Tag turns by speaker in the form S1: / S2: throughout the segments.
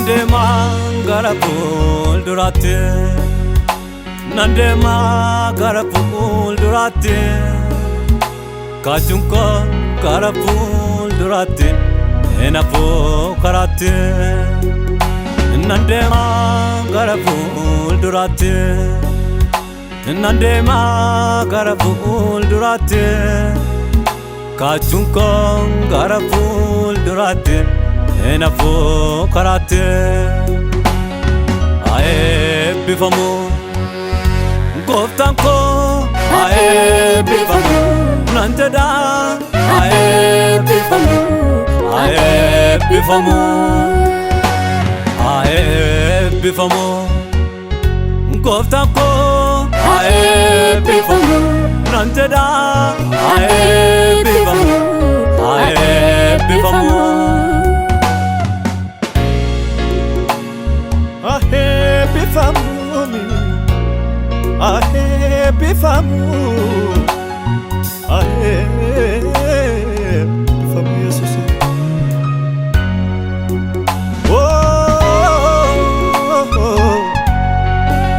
S1: Nandema garapul durate, Nandema garapul durate, Kachunko garapul durate, Enapo karate. Nandema garapul durate, Nandema garapul durate, Kachunko garapul durate. Enapo karate, ae bifamu, goftanko, ae bifamu, nanteda, ae bifamu, ae bifamu, ae bifamu, goftanko, ae bifamu, nanteda, ae bifamu, ae bifamu.
S2: Bifamu, bifamu Jesus. Oh, oh, oh,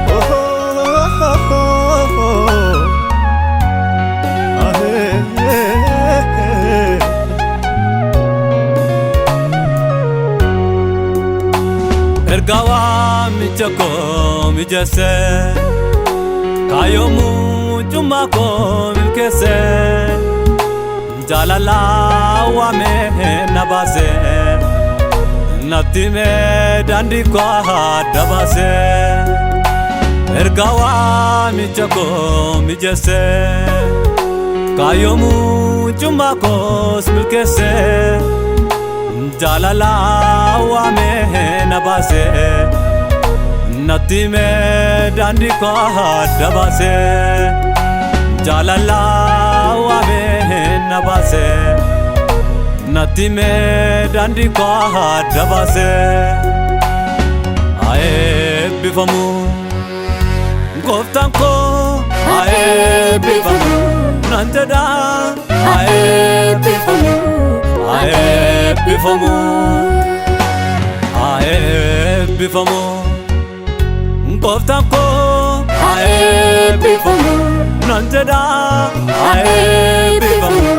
S1: Ergawa michako mijase, Kayomu jumako milkese, Jalala wa me nabase, Natime dandi kwa dabase, Ergawa michako mijase, Kayomu jumako milkese, Jalala wa me nabase, Natime dandi kwa dabase, Jalala wa me nabase, Natime dandi kwa dabase. Ae bifamu, goftanko, ae bifamu, nanteda, ae bifamu, ae bifamu, ae bifamu. Goftanko, ae bifamu, nanteda, ae bifamu,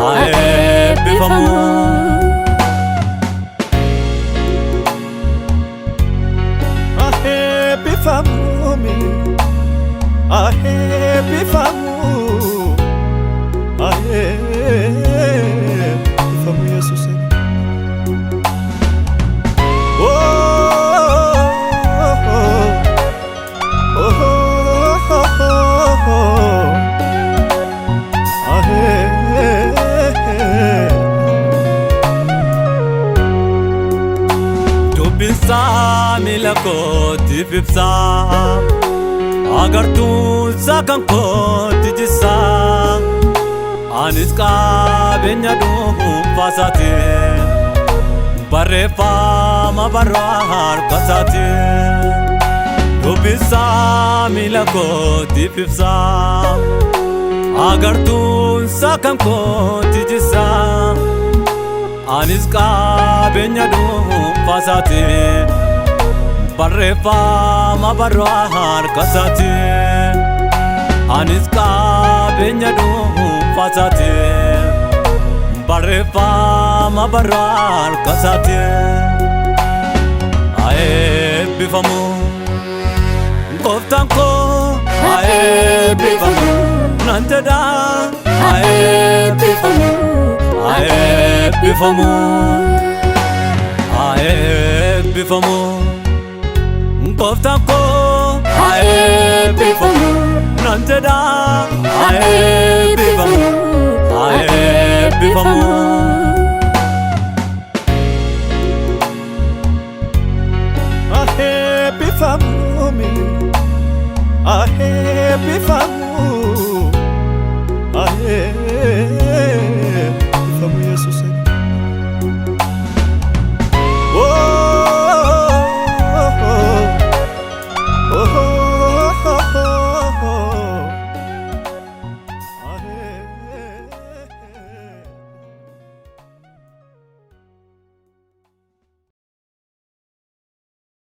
S1: ae bifamu.
S2: Ae bifamu, ae bifamu, ae bifamu Jesus.
S1: Dubisa milako tipipsa, agar tu sakan ko tijisa, aniska benya du pasate, barefa ma barwar kasate. Dubisa milako tipipsa, agar tu sakan ko tijisa, Aniska benya du pasate, barefa ma barwar kasate. Aniska benya du pasate, barefa ma barwar kasate. Ae bifamu, goftanko, ae bifamu, nanteda, ae bifamu, ae bifamu, ae bifamu, goftanko, ae bifamu, nanteda, ae bifamu, ae bifamu.
S2: Ae bifamu, ae bifamu.